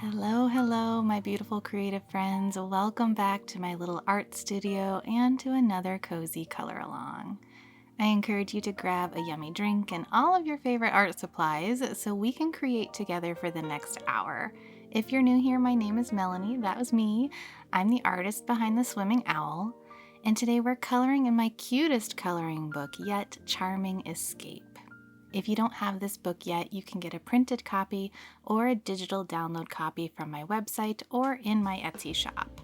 Hello, my beautiful creative friends. Welcome back to my little art studio and to another cozy color along. I encourage you to grab a yummy drink and all of your favorite art supplies so we can create together for the next hour. If you're new here, my name is Melanie. That was me. I'm the artist behind the Swimming Owl. And today we're coloring in my cutest coloring book yet, Charming Escape. If you don't have this book yet, you can get a printed copy or a digital download copy from my website or in my Etsy shop.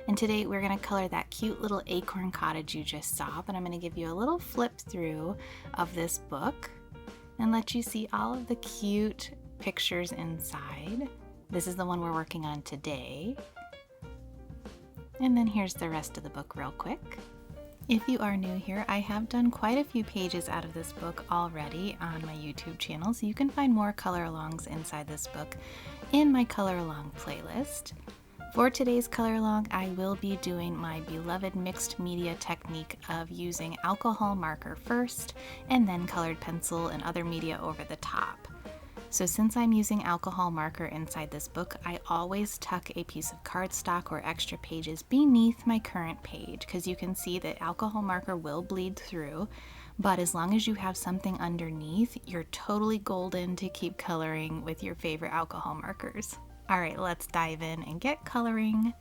And today we're going to color that cute little Acorn Cottage you just saw, but I'm going to give you a little flip through of this book and let you see all of the cute pictures inside. This is the one we're working on today. And then here's the rest of the book real quick. If you are new here, I have done quite a few pages out of this book already on my YouTube channel, so you can find more color alongs inside this book in my color along playlist. For today's color along, I will be doing my beloved mixed media technique of using alcohol marker first and then colored pencil and other media over the top. So since I'm using alcohol marker inside this book, I always tuck a piece of cardstock or extra pages beneath my current page because you can see that alcohol marker will bleed through, but as long as you have something underneath, you're totally golden to keep coloring with your favorite alcohol markers. All right, let's dive in and get coloring.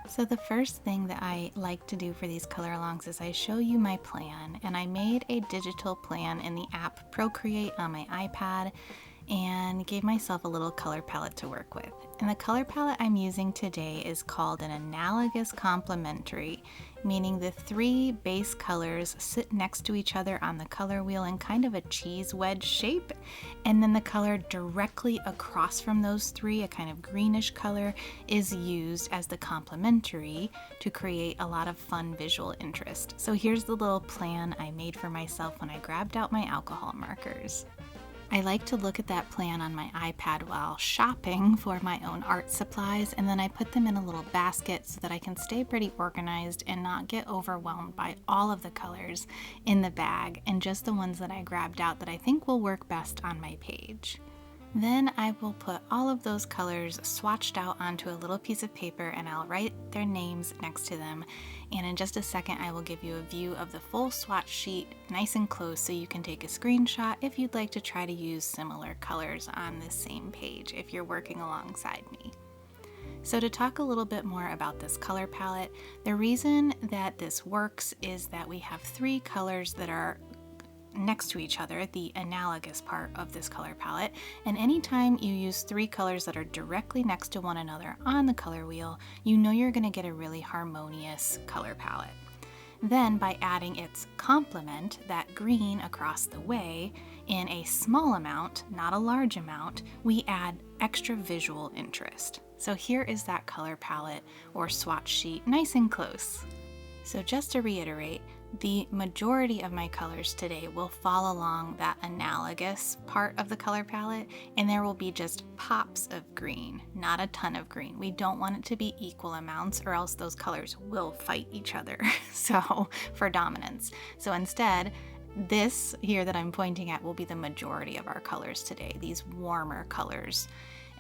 So the first thing that I like to do for these color alongs is I show you my plan, and I made a digital plan in the app Procreate on my iPad and gave myself a little color palette to work with. And the color palette I'm using today is called an analogous complementary, meaning the three base colors sit next to each other on the color wheel in kind of a cheese wedge shape, and then the color directly across from those three, a kind of greenish color, is used as the complementary to create a lot of fun visual interest. So here's the little plan I made for myself when I grabbed out my alcohol markers. I like to look at that plan on my iPad while shopping for my own art supplies, and then I put them in a little basket so that I can stay pretty organized and not get overwhelmed by all of the colors in the bag and just the ones that I grabbed out that I think will work best on my page. Then I will put all of those colors swatched out onto a little piece of paper and I'll write their names next to them. And in just a second, I will give you a view of the full swatch sheet nice and close so you can take a screenshot if you'd like to try to use similar colors on this same page if you're working alongside me. So to talk a little bit more about this color palette, the reason that this works is that we have three colors that are next to each other, the analogous part of this color palette, and anytime you use three colors that are directly next to one another on the color wheel, you know you're going to get a really harmonious color palette. Then by adding its complement, that green across the way, in a small amount, not a large amount, we add extra visual interest. So here is that color palette or swatch sheet nice and close. So just to reiterate, the majority of my colors today will fall along that analogous part of the color palette, and there will be just pops of green, not a ton of green. We don't want it to be equal amounts or else those colors will fight each other for dominance. So instead, this here that I'm pointing at will be the majority of our colors today, these warmer colors.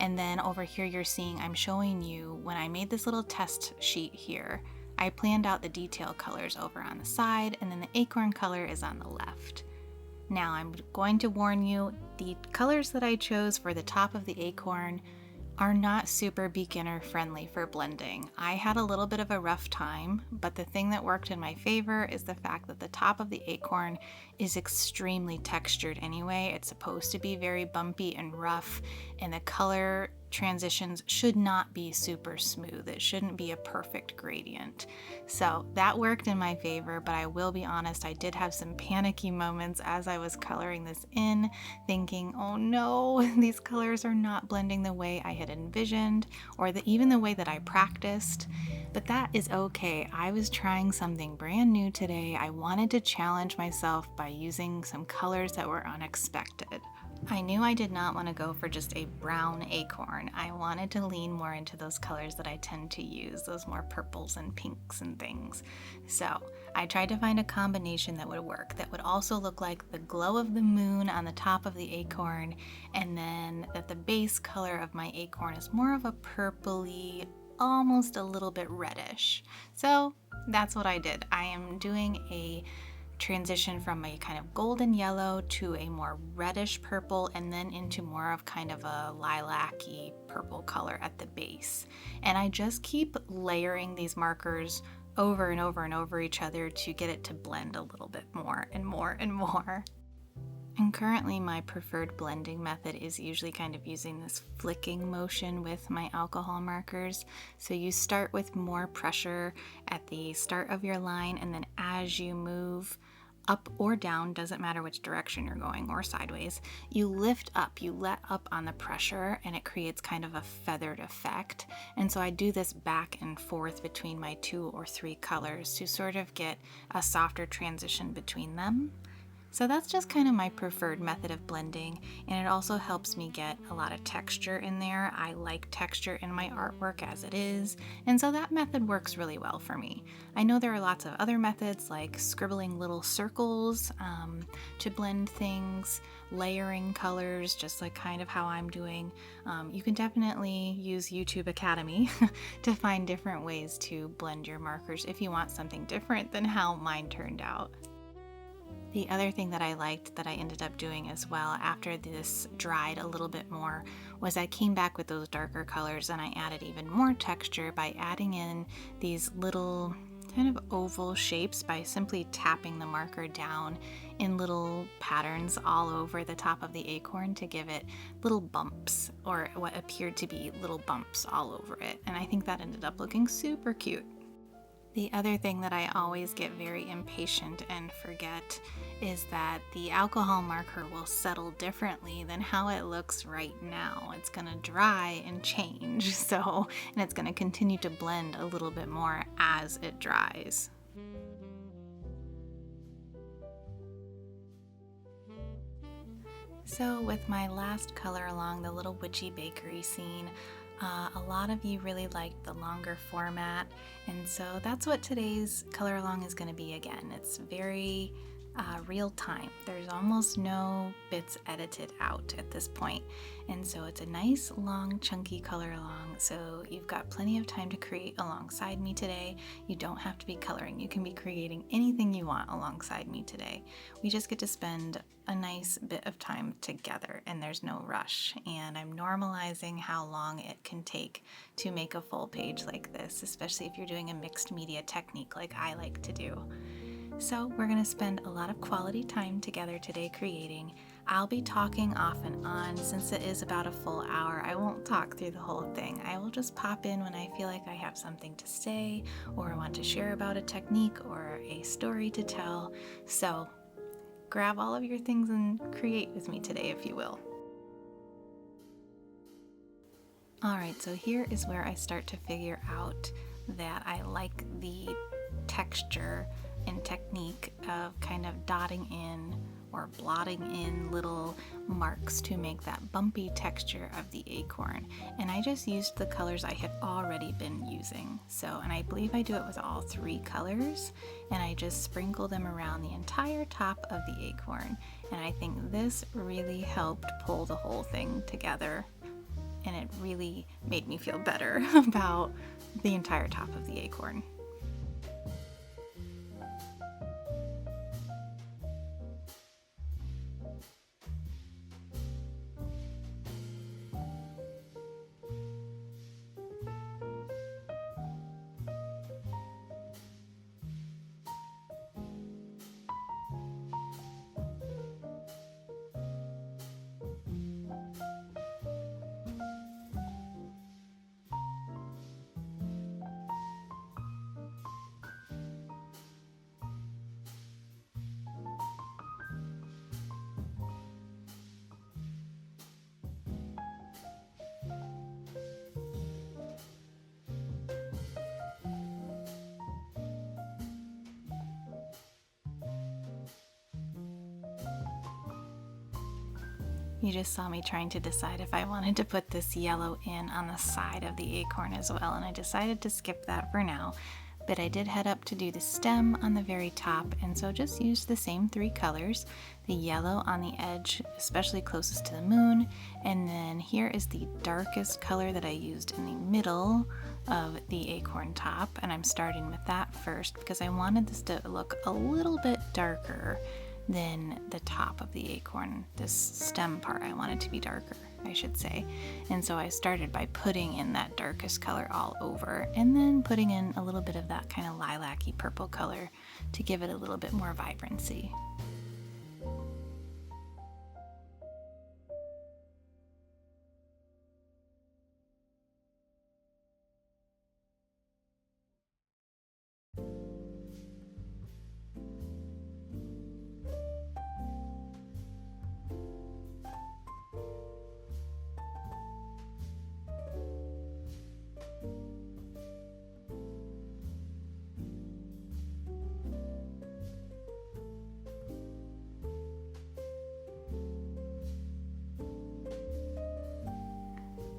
And then over here you're seeing I'm showing you when I made this little test sheet here, I planned out the detail colors over on the side, and then the acorn color is on the left. Now I'm going to warn you, the colors that I chose for the top of the acorn are not super beginner friendly for blending. I had a little bit of a rough time, but the thing that worked in my favor is the fact that the top of the acorn is extremely textured anyway. It's supposed to be very bumpy and rough, and the color transitions should not be super smooth. It shouldn't be a perfect gradient. So that worked in my favor, but I will be honest, I did have some panicky moments as I was coloring this in, thinking, oh no, these colors are not blending the way I had envisioned, or even the way that I practiced. But that is okay. I was trying something brand new today. I wanted to challenge myself by using some colors that were unexpected. I knew I did not want to go for just a brown acorn. I wanted to lean more into those colors that I tend to use, those more purples and pinks and things. So I tried to find a combination that would work, that would also look like the glow of the moon on the top of the acorn, and then that the base color of my acorn is more of a purpley, almost a little bit reddish. So that's what I did. I am doing a transition from a kind of golden yellow to a more reddish purple, and then into more of kind of a lilac-y purple color at the base. And I just keep layering these markers over and over and over each other to get it to blend a little bit more and more and more. And currently my preferred blending method is usually kind of using this flicking motion with my alcohol markers. So you start with more pressure at the start of your line, and then as you move up or down, doesn't matter which direction you're going, or sideways, you lift up, you let up on the pressure, and it creates kind of a feathered effect. And so I do this back and forth between my 2 or 3 colors to sort of get a softer transition between them. So that's just kind of my preferred method of blending, and it also helps me get a lot of texture in there. I like texture in my artwork as it is, and so that method works really well for me. I know there are lots of other methods like scribbling little circles to blend things, layering colors, just like kind of how I'm doing. You can definitely use YouTube Academy to find different ways to blend your markers if you want something different than how mine turned out. The other thing that I liked that I ended up doing as well after this dried a little bit more was I came back with those darker colors, and I added even more texture by adding in these little kind of oval shapes by simply tapping the marker down in little patterns all over the top of the acorn to give it little bumps, or what appeared to be little bumps all over it. And I think that ended up looking super cute. The other thing that I always get very impatient and forget is that the alcohol marker will settle differently than how it looks right now. It's going to dry and change, and it's going to continue to blend a little bit more as it dries. So with my last color along, the little witchy bakery scene, a lot of you really liked the longer format, and so that's what today's color along is going to be again. It's very real time. There's almost no bits edited out at this point, and so it's a nice long chunky color along, so you've got plenty of time to create alongside me today. You don't have to be coloring. You can be creating anything you want alongside me today. We just get to spend a nice bit of time together, and there's no rush, and I'm normalizing how long it can take to make a full page like this, especially if you're doing a mixed media technique like I like to do. So we're going to spend a lot of quality time together today creating. I'll be talking off and on. Since it is about a full hour, I won't talk through the whole thing. I will just pop in when I feel like I have something to say, or want to share about a technique or a story to tell. So grab all of your things and create with me today, if you will. Alright, so here is where I start to figure out that I like the texture and technique of kind of dotting in or blotting in little marks to make that bumpy texture of the acorn. And I just used the colors I had already been using. And I believe I do it with all 3 colors, and I just sprinkle them around the entire top of the acorn. And I think this really helped pull the whole thing together, and it really made me feel better about the entire top of the acorn. You just saw me trying to decide if I wanted to put this yellow in on the side of the acorn as well, and I decided to skip that for now. But I did head up to do the stem on the very top, and so just used the same 3 colors. The yellow on the edge, especially closest to the moon, and then here is the darkest color that I used in the middle of the acorn top, and I'm starting with that first because I wanted this to look a little bit darker than the top of the acorn. This stem part I wanted to be darker, I should say. And so I started by putting in that darkest color all over, and then putting in a little bit of that kind of lilac-y purple color to give it a little bit more vibrancy.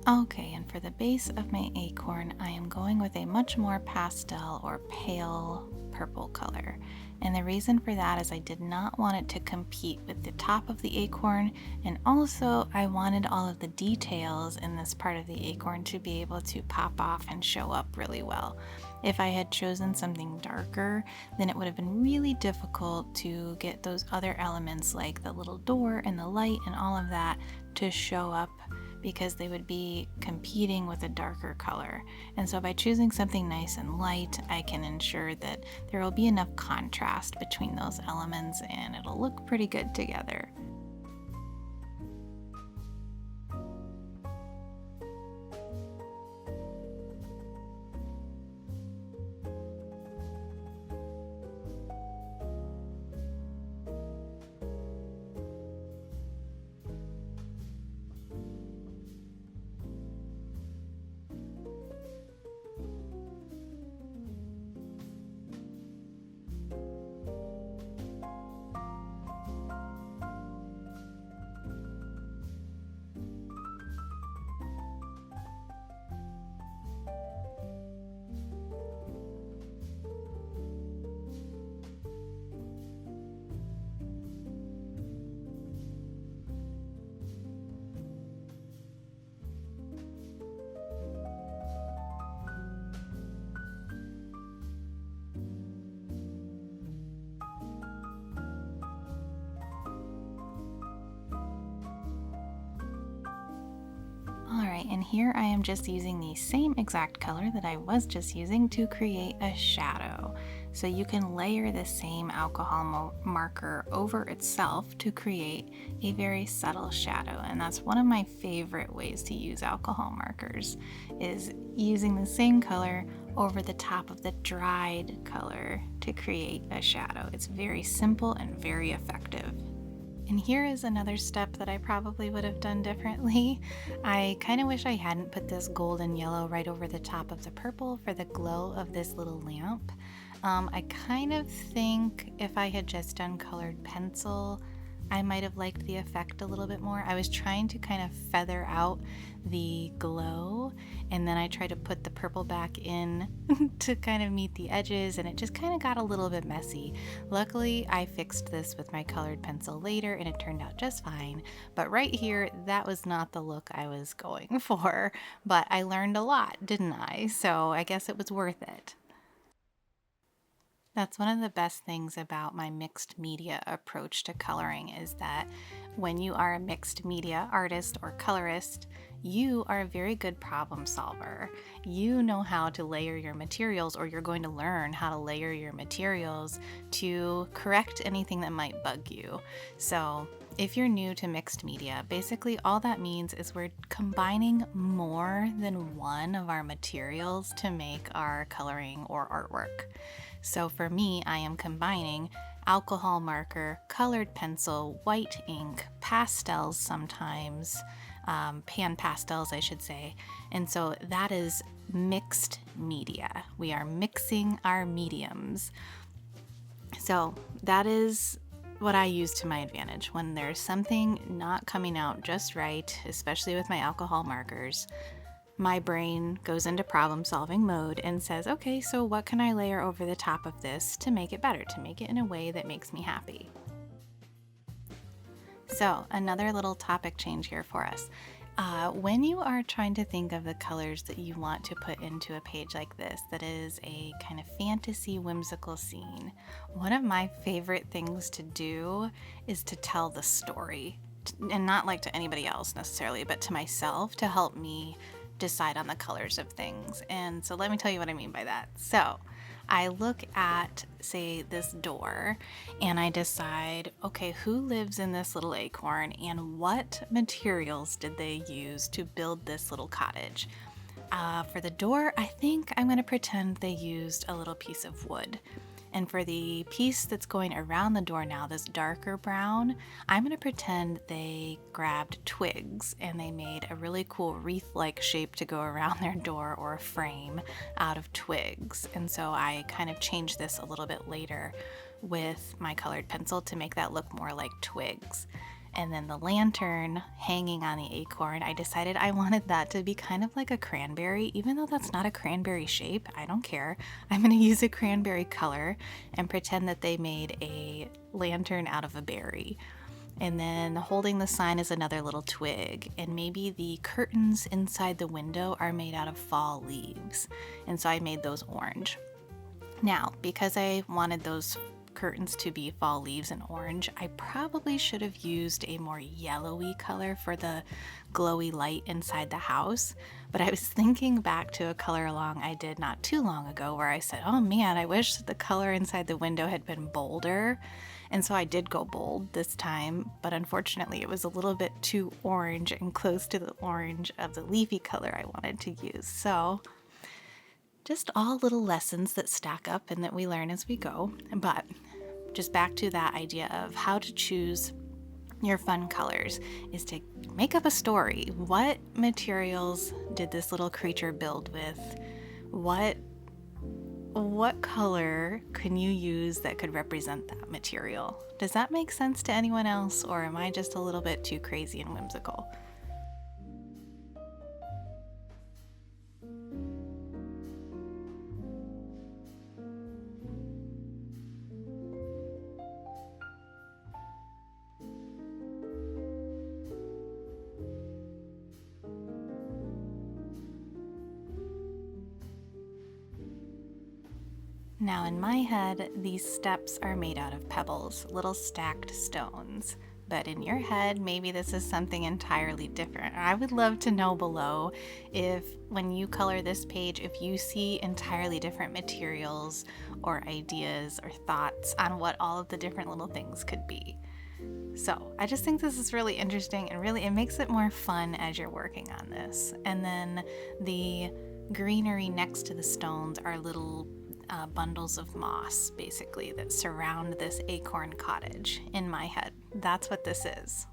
Okay, and for the base of my acorn, I am going with a much more pastel or pale purple color. And the reason for that is I did not want it to compete with the top of the acorn, and also I wanted all of the details in this part of the acorn to be able to pop off and show up really well. If I had chosen something darker, then it would have been really difficult to get those other elements like the little door and the light and all of that to show up, because they would be competing with a darker color. And so by choosing something nice and light, I can ensure that there will be enough contrast between those elements and it'll look pretty good together. Alright, and here I am just using the same exact color that I was just using to create a shadow. So you can layer the same alcohol marker over itself to create a very subtle shadow, and that's one of my favorite ways to use alcohol markers, is using the same color over the top of the dried color to create a shadow. It's very simple and very effective. And here is another step that I probably would have done differently. I kind of wish I hadn't put this golden yellow right over the top of the purple for the glow of this little lamp. I kind of think if I had just done colored pencil, I might have liked the effect a little bit more. I was trying to kind of feather out the glow, and then I tried to put the purple back in to kind of meet the edges, and it just kind of got a little bit messy. Luckily, I fixed this with my colored pencil later, and it turned out just fine. But right here, that was not the look I was going for. But I learned a lot, didn't I? So I guess it was worth it. That's one of the best things about my mixed media approach to coloring, is that when you are a mixed media artist or colorist, you are a very good problem solver. You know how to layer your materials, or you're going to learn how to layer your materials to correct anything that might bug you. So if you're new to mixed media, basically all that means is we're combining more than one of our materials to make our coloring or artwork. So for me, I am combining alcohol marker, colored pencil, white ink, pastels sometimes, pan pastels I should say, and so that is mixed media. We are mixing our mediums. So that is what I use to my advantage. When there's something not coming out just right, especially with my alcohol markers, my brain goes into problem solving mode and says, okay, so what can I layer over the top of this to make it better, to make it in a way that makes me happy? So, another little topic change here for us. When you are trying to think of the colors that you want to put into a page like this, that is a kind of fantasy, whimsical scene, one of my favorite things to do is to tell the story. And not like to anybody else necessarily, but to myself, to help me decide on the colors of things. And so let me tell you what I mean by that. So I look at, say, this door and I decide, okay, who lives in this little acorn and what materials did they use to build this little cottage? For the door, I think I'm going to pretend they used a little piece of wood. And for the piece that's going around the door now, this darker brown, I'm going to pretend they grabbed twigs and they made a really cool wreath-like shape to go around their door or a frame out of twigs. And so I kind of changed this a little bit later with my colored pencil to make that look more like twigs. And then the lantern hanging on the acorn, I decided I wanted that to be kind of like a cranberry, even though that's not a cranberry shape. I don't care. I'm going to use a cranberry color and pretend that they made a lantern out of a berry. And then holding the sign is another little twig. And maybe the curtains inside the window are made out of fall leaves. And so I made those orange. Now, because I wanted those curtains to be fall leaves and orange, I probably should have used a more yellowy color for the glowy light inside the house. But I was thinking back to a color along I did not too long ago where I said, oh man, I wish the color inside the window had been bolder. And so I did go bold this time, but unfortunately it was a little bit too orange and close to the orange of the leafy color I wanted to use. So just all little lessons that stack up and that we learn as we go. But just back to that idea of how to choose your fun colors is to make up a story. What materials did this little creature build with? What color can you use that could represent that material? Does that make sense to anyone else, or am I just a little bit too crazy and whimsical? Now in my head, these steps are made out of pebbles, little stacked stones. But in your head, maybe this is something entirely different. I would love to know below if, when you color this page, if you see entirely different materials or ideas or thoughts on what all of the different little things could be. So I just think this is really interesting, and really it makes it more fun as you're working on this. And then the greenery next to the stones are little bundles of moss, basically, that surround this acorn cottage. In my head, that's what this is.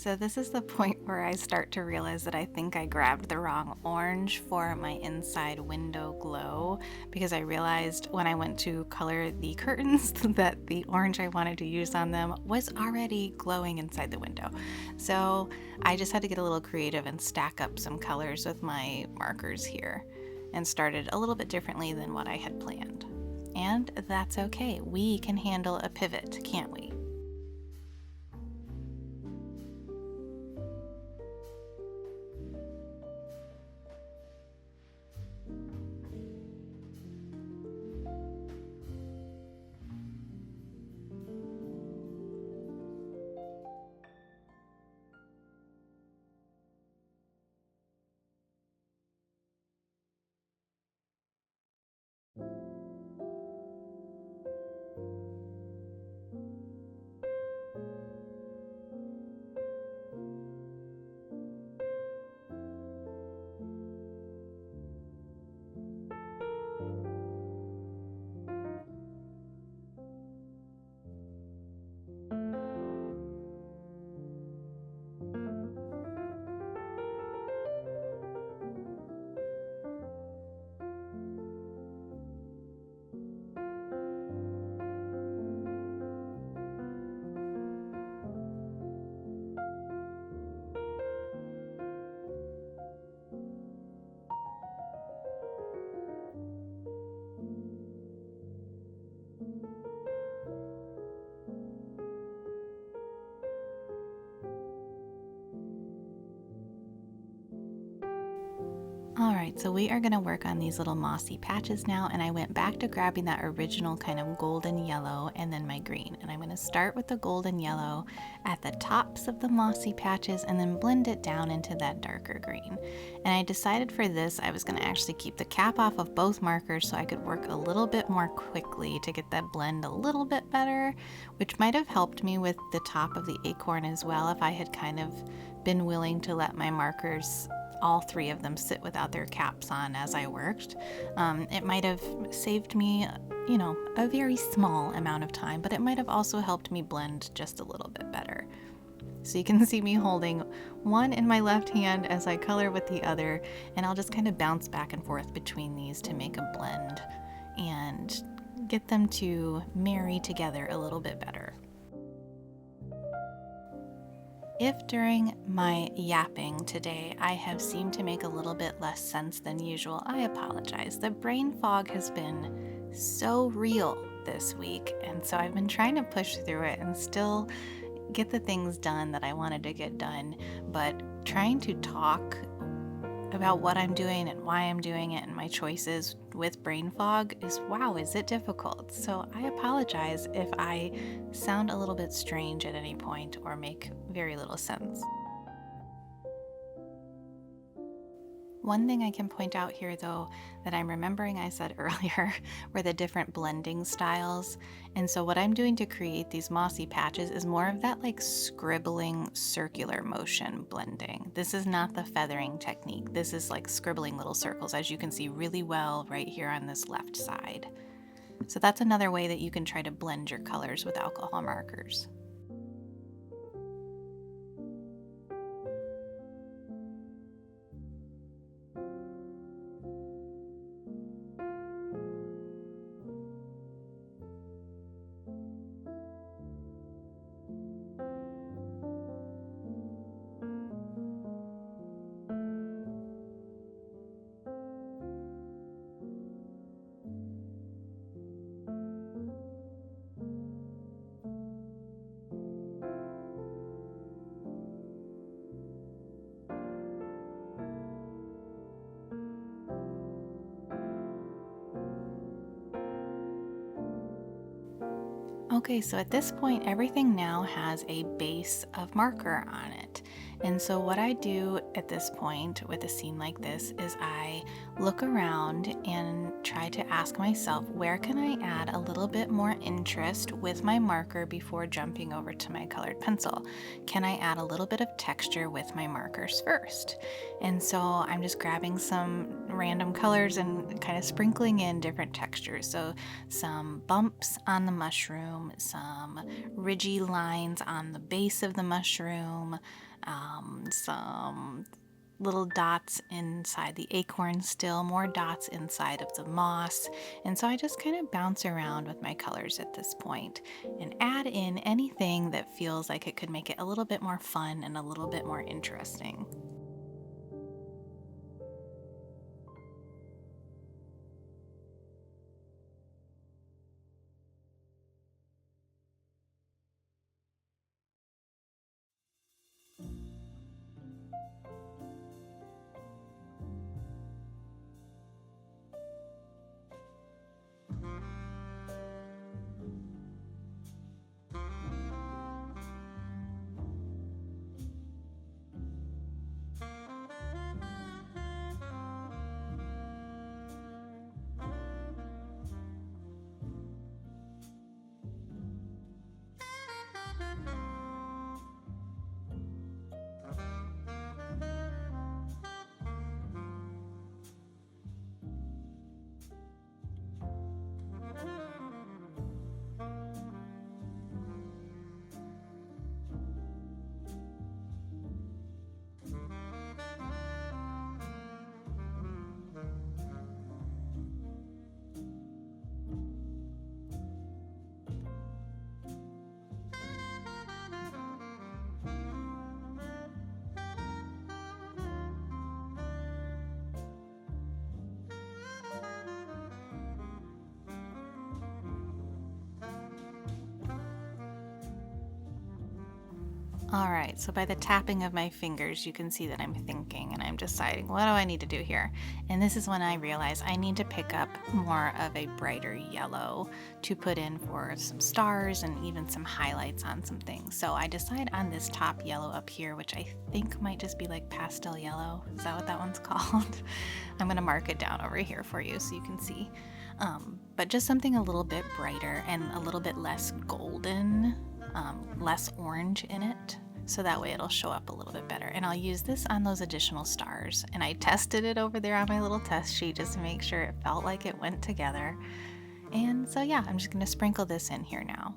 So this is the point where I start to realize that I think I grabbed the wrong orange for my inside window glow, because I realized when I went to color the curtains that the orange I wanted to use on them was already glowing inside the window. So I just had to get a little creative and stack up some colors with my markers here, and started a little bit differently than what I had planned. And that's okay. We can handle a pivot, can't we? Alright, so we are going to work on these little mossy patches now, and I went back to grabbing that original kind of golden yellow and then my green. And I'm going to start with the golden yellow at the tops of the mossy patches and then blend it down into that darker green. And I decided for this I was going to actually keep the cap off of both markers so I could work a little bit more quickly to get that blend a little bit better, which might have helped me with the top of the acorn as well if I had kind of been willing to let my markers, all three of them, sit without their caps on as I worked. It might have saved me, a very small amount of time, but it might have also helped me blend just a little bit better. So you can see me holding one in my left hand as I color with the other, and I'll just kind of bounce back and forth between these to make a blend and get them to marry together a little bit better. If during my yapping today I have seemed to make a little bit less sense than usual, I apologize. The brain fog has been so real this week, and so I've been trying to push through it and still get the things done that I wanted to get done, but trying to talk about what I'm doing and why I'm doing it and my choices with brain fog is it difficult. So I apologize if I sound a little bit strange at any point or make very little sense. One thing I can point out here, though, that I'm remembering I said earlier were the different blending styles. And so what I'm doing to create these mossy patches is more of that like scribbling circular motion blending. This is not the feathering technique. This is like scribbling little circles, as you can see really well right here on this left side. So that's another way that you can try to blend your colors with alcohol markers. Okay, so at this point, everything now has a base of marker on it. And so what I do at this point with a scene like this is I look around and try to ask myself, where can I add a little bit more interest with my marker before jumping over to my colored pencil? Can I add a little bit of texture with my markers first? And so I'm just grabbing some random colors and kind of sprinkling in different textures. So some bumps on the mushroom, some ridgy lines on the base of the mushroom, some little dots inside the acorn still, more dots inside of the moss. And so I just kind of bounce around with my colors at this point and add in anything that feels like it could make it a little bit more fun and a little bit more interesting. All right, so by the tapping of my fingers, you can see that I'm thinking and I'm deciding, what do I need to do here? And this is when I realize I need to pick up more of a brighter yellow to put in for some stars and even some highlights on some things. So I decide on this top yellow up here, which I think might just be like pastel yellow. Is that what that one's called? I'm gonna mark it down over here for you so you can see. But just something a little bit brighter and a little bit less golden, less orange in it, so that way it'll show up a little bit better. And I'll use this on those additional stars. And I tested it over there on my little test sheet just to make sure it felt like it went together. And so yeah, I'm just gonna sprinkle this in here now.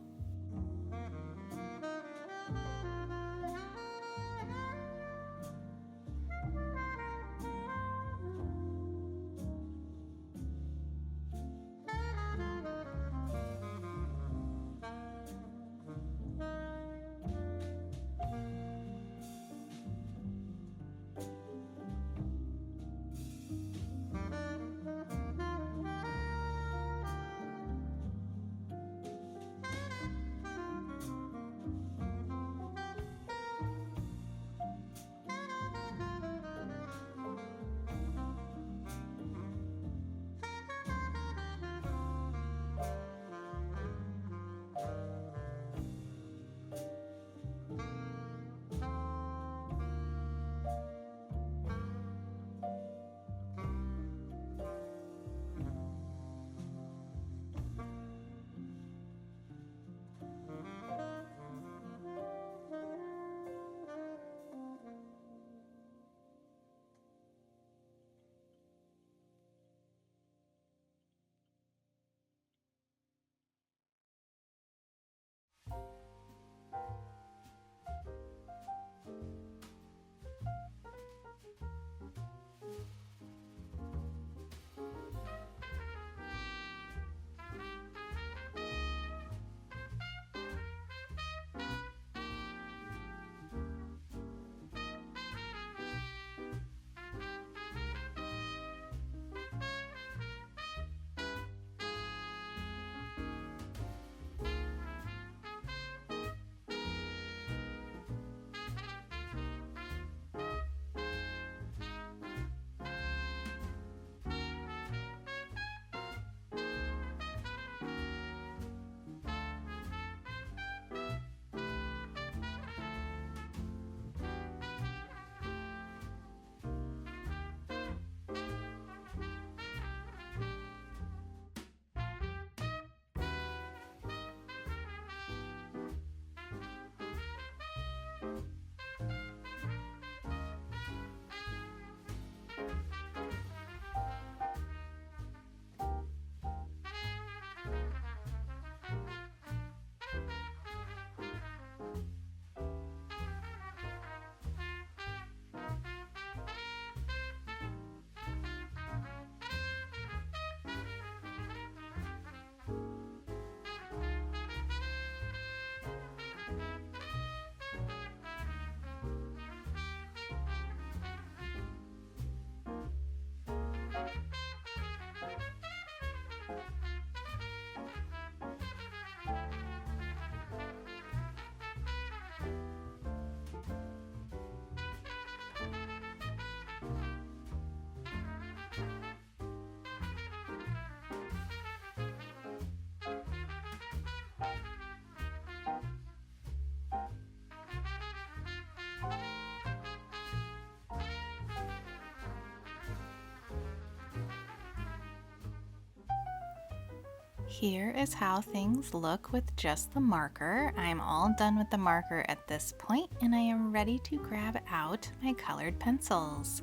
here is how things look with just the marker. I'm all done with the marker at this point, and I am ready to grab out my colored pencils.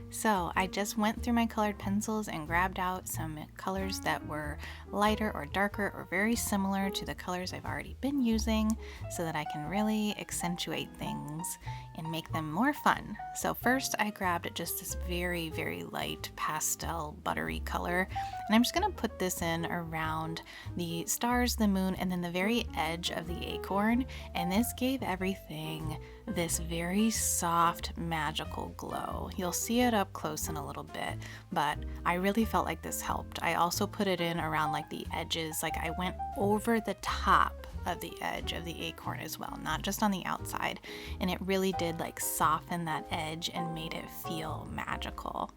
So I just went through my colored pencils and grabbed out some colors that were lighter or darker or very similar to the colors I've already been using so that I can really accentuate things and make them more fun. So first I grabbed just this very, very light pastel buttery color, and I'm just gonna put this in around the stars, the moon, and then the very edge of the acorn, and this gave everything this very soft, magical glow. You'll see it up close in a little bit, but I really felt like this helped. I also put it in around like the edges, like I went over the top of the edge of the acorn as well, not just on the outside, and it really did like soften that edge and made it feel magical.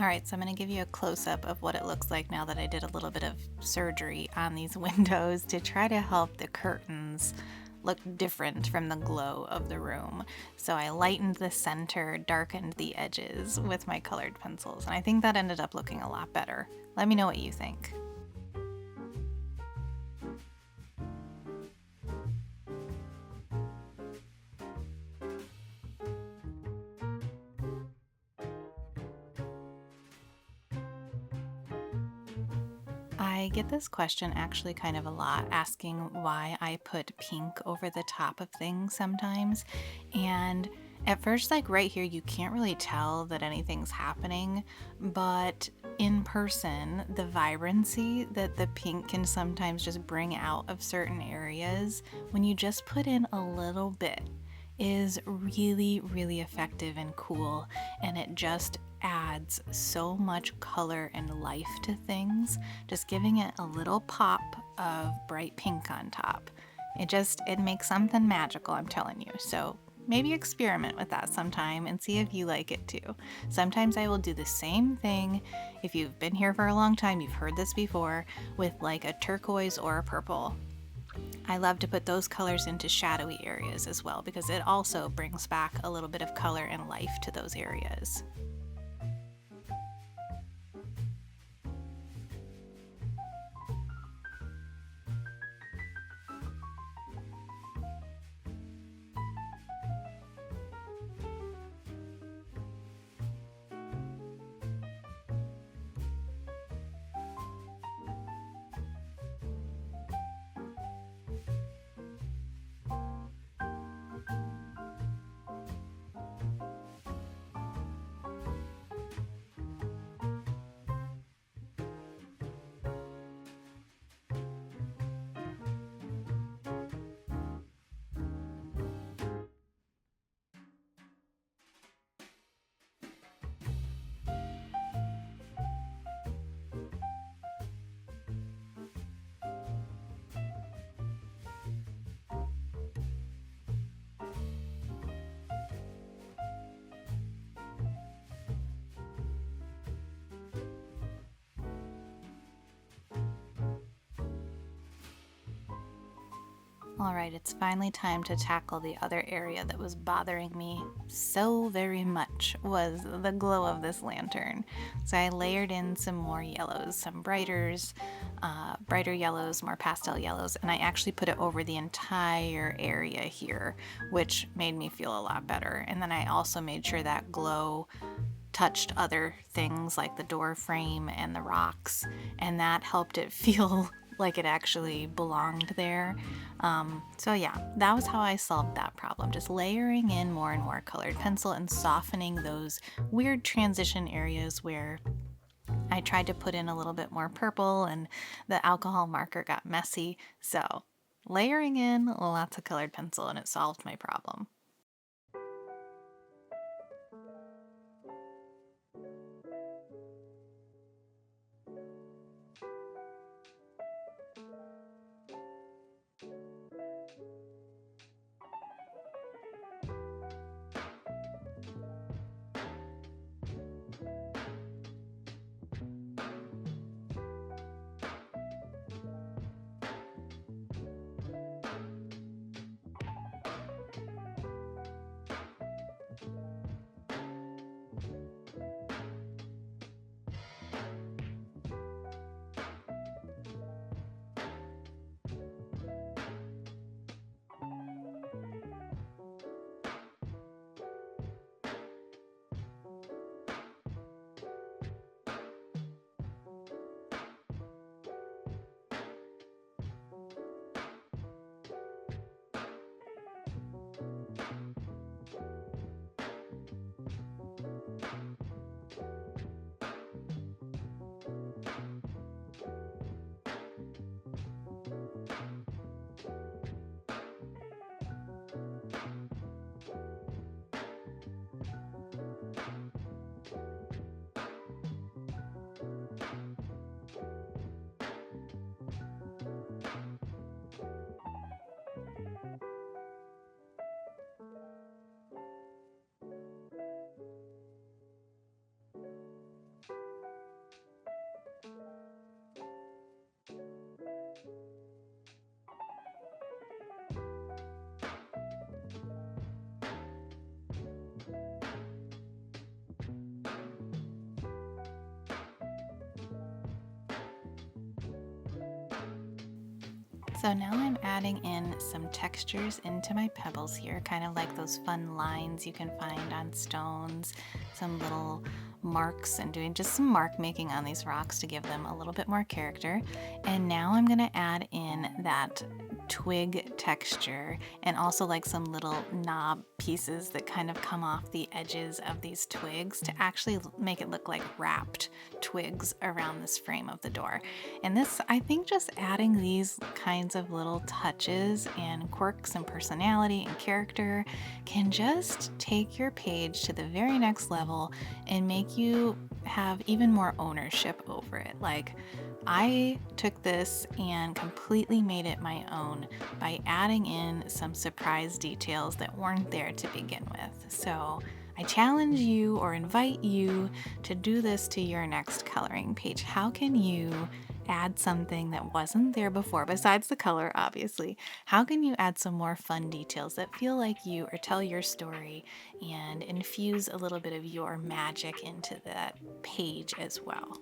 Alright, so I'm going to give you a close-up of what it looks like now that I did a little bit of surgery on these windows to try to help the curtains look different from the glow of the room. So I lightened the center, darkened the edges with my colored pencils, and I think that ended up looking a lot better. Let me know what you think. I get this question actually kind of a lot, asking why I put pink over the top of things sometimes. And at first, like right here, you can't really tell that anything's happening, but in person, the vibrancy that the pink can sometimes just bring out of certain areas when you just put in a little bit is really, really effective and cool, and it just adds so much color and life to things, just giving it a little pop of bright pink on top. It makes something magical, I'm telling you. So maybe experiment with that sometime and see if you like it too. Sometimes I will do the same thing. If you've been here for a long time, you've heard this before, with like a turquoise or a purple. I love to put those colors into shadowy areas as well because it also brings back a little bit of color and life to those areas. Alright, it's finally time to tackle the other area that was bothering me so very much, was the glow of this lantern. So I layered in some more yellows, some brighter yellows, more pastel yellows, and I actually put it over the entire area here, which made me feel a lot better. And then I also made sure that glow touched other things like the door frame and the rocks, and that helped it feel like it actually belonged there. So yeah, that was how I solved that problem, just layering in more and more colored pencil and softening those weird transition areas where I tried to put in a little bit more purple and the alcohol marker got messy. So layering in lots of colored pencil and it solved my problem. So now I'm adding in some textures into my pebbles here, kind of like those fun lines you can find on stones, some little marks, and doing just some mark making on these rocks to give them a little bit more character. And now I'm going to add in that twig texture and also like some little knob pieces that kind of come off the edges of these twigs to actually make it look like wrapped twigs around this frame of the door. And this, I think just adding these kinds of little touches and quirks and personality and character can just take your page to the very next level and make you have even more ownership over it. Like, I took this and completely made it my own by adding in some surprise details that weren't there to begin with. So I challenge you or invite you to do this to your next coloring page. How can you add something that wasn't there before, besides the color, obviously? How can you add some more fun details that feel like you or tell your story and infuse a little bit of your magic into that page as well?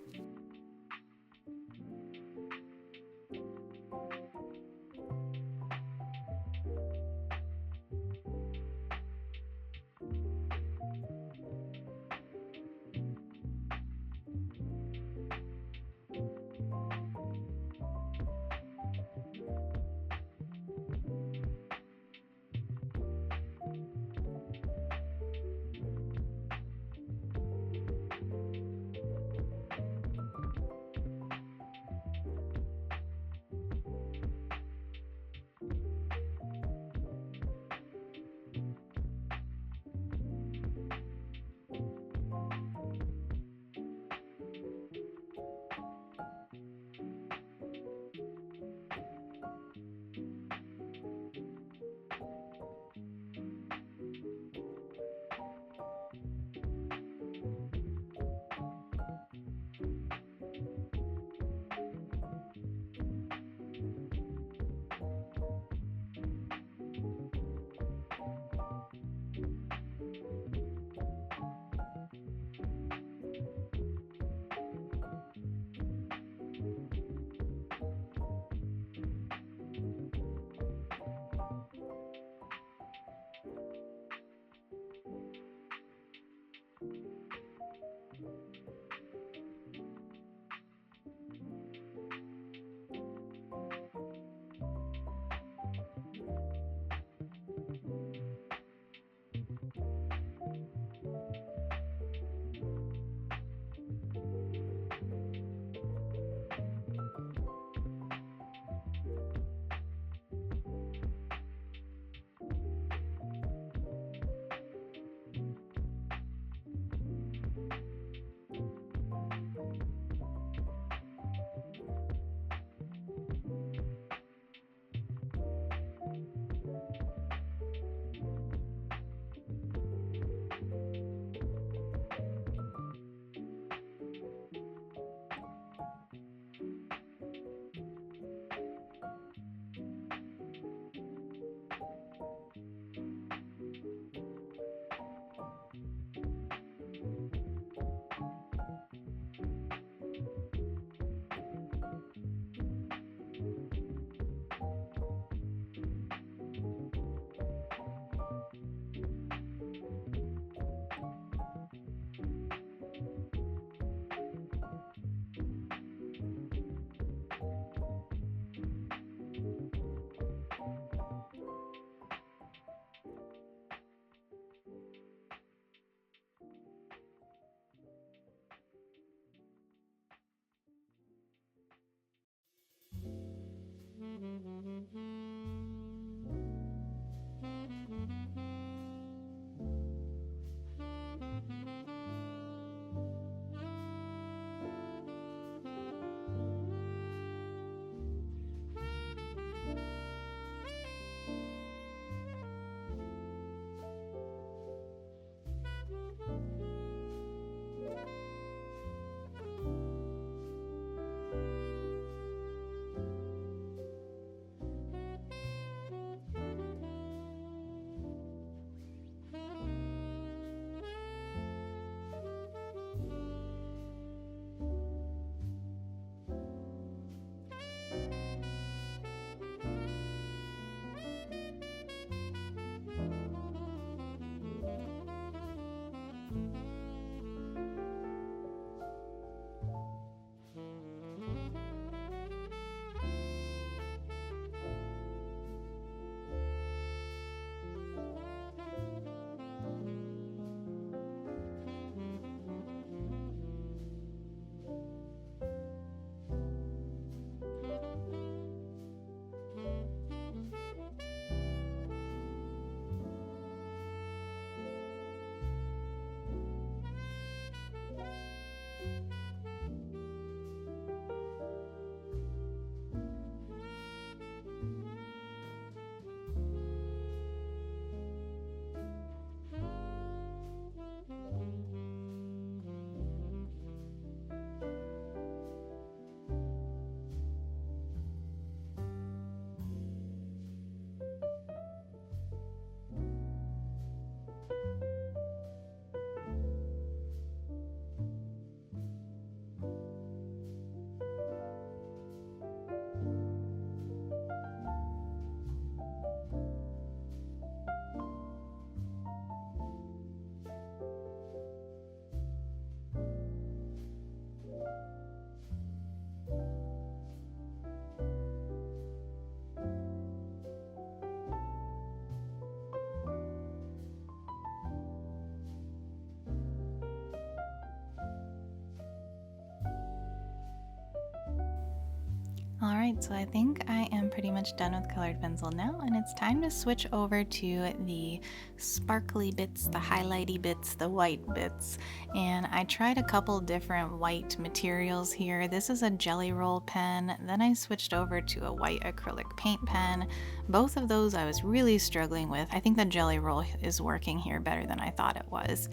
Alright, so I think I am pretty much done with colored pencil now, and it's time to switch over to the sparkly bits, the highlighty bits, the white bits. And I tried a couple different white materials here. This is a jelly roll pen, then I switched over to a white acrylic paint pen. Both of those I was really struggling with. I think the jelly roll is working here better than I thought it was.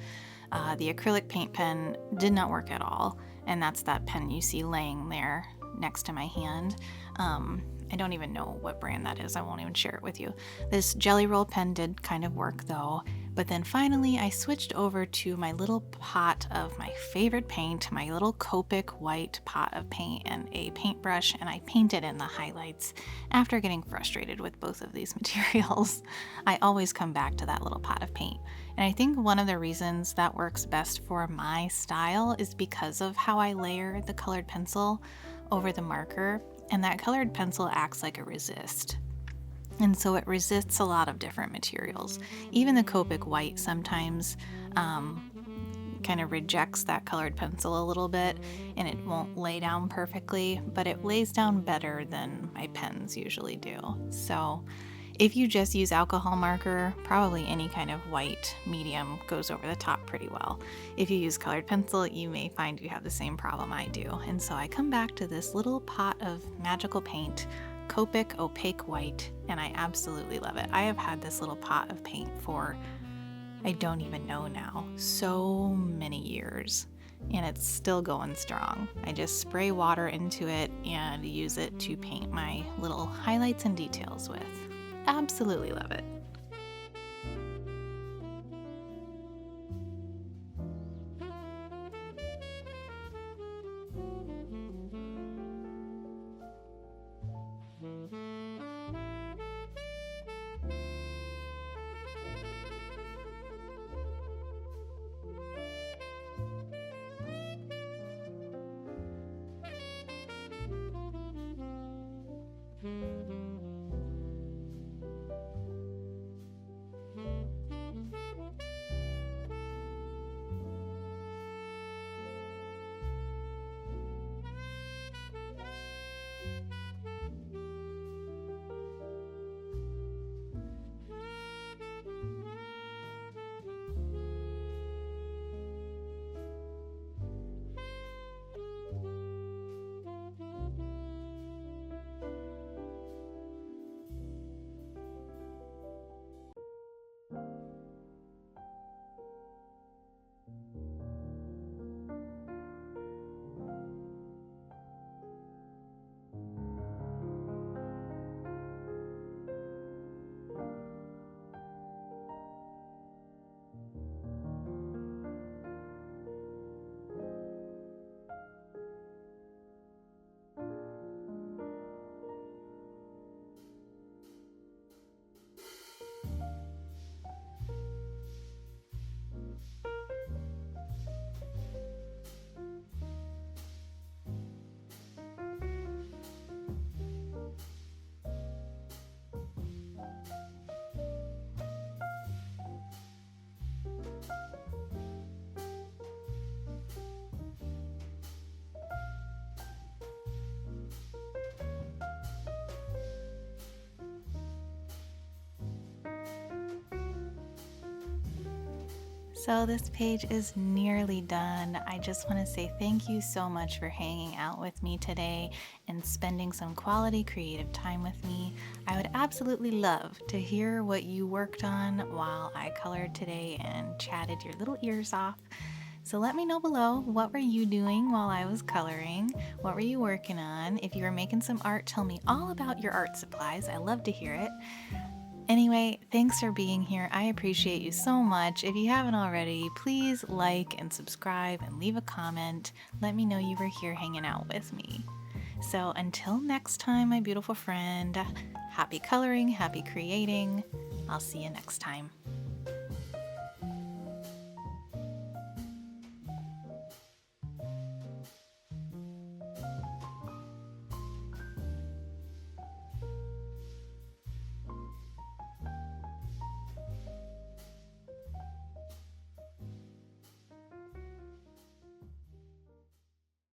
The acrylic paint pen did not work at all, and that's that pen you see laying there next to my hand. I don't even know what brand that is. I won't even share it with you. This jelly roll pen did kind of work though, but then finally I switched over to my little pot of my favorite paint, my little Copic white pot of paint and a paintbrush, and I painted in the highlights after getting frustrated with both of these materials. I always come back to that little pot of paint. And I think one of the reasons that works best for my style is because of how I layer the colored pencil over the marker, and that colored pencil acts like a resist. And so it resists a lot of different materials. Even the Copic white sometimes kind of rejects that colored pencil a little bit, and it won't lay down perfectly, but it lays down better than my pens usually do. So if you just use alcohol marker, probably any kind of white medium goes over the top pretty well. If you use colored pencil, you may find you have the same problem I do. And so I come back to this little pot of magical paint, Copic opaque white, and I absolutely love it. I have had this little pot of paint for, I don't even know now, so many years. And it's still going strong. I just spray water into it and use it to paint my little highlights and details with. Absolutely love it. So this page is nearly done. I just want to say thank you so much for hanging out with me today and spending some quality creative time with me. I would absolutely love to hear what you worked on while I colored today and chatted your little ears off. So let me know below, what were you doing while I was coloring? What were you working on? If you were making some art, tell me all about your art supplies. I love to hear it. Anyway, thanks for being here. I appreciate you so much. If you haven't already, please like and subscribe and leave a comment. Let me know you were here hanging out with me. So until next time, my beautiful friend, happy coloring, happy creating. I'll see you next time.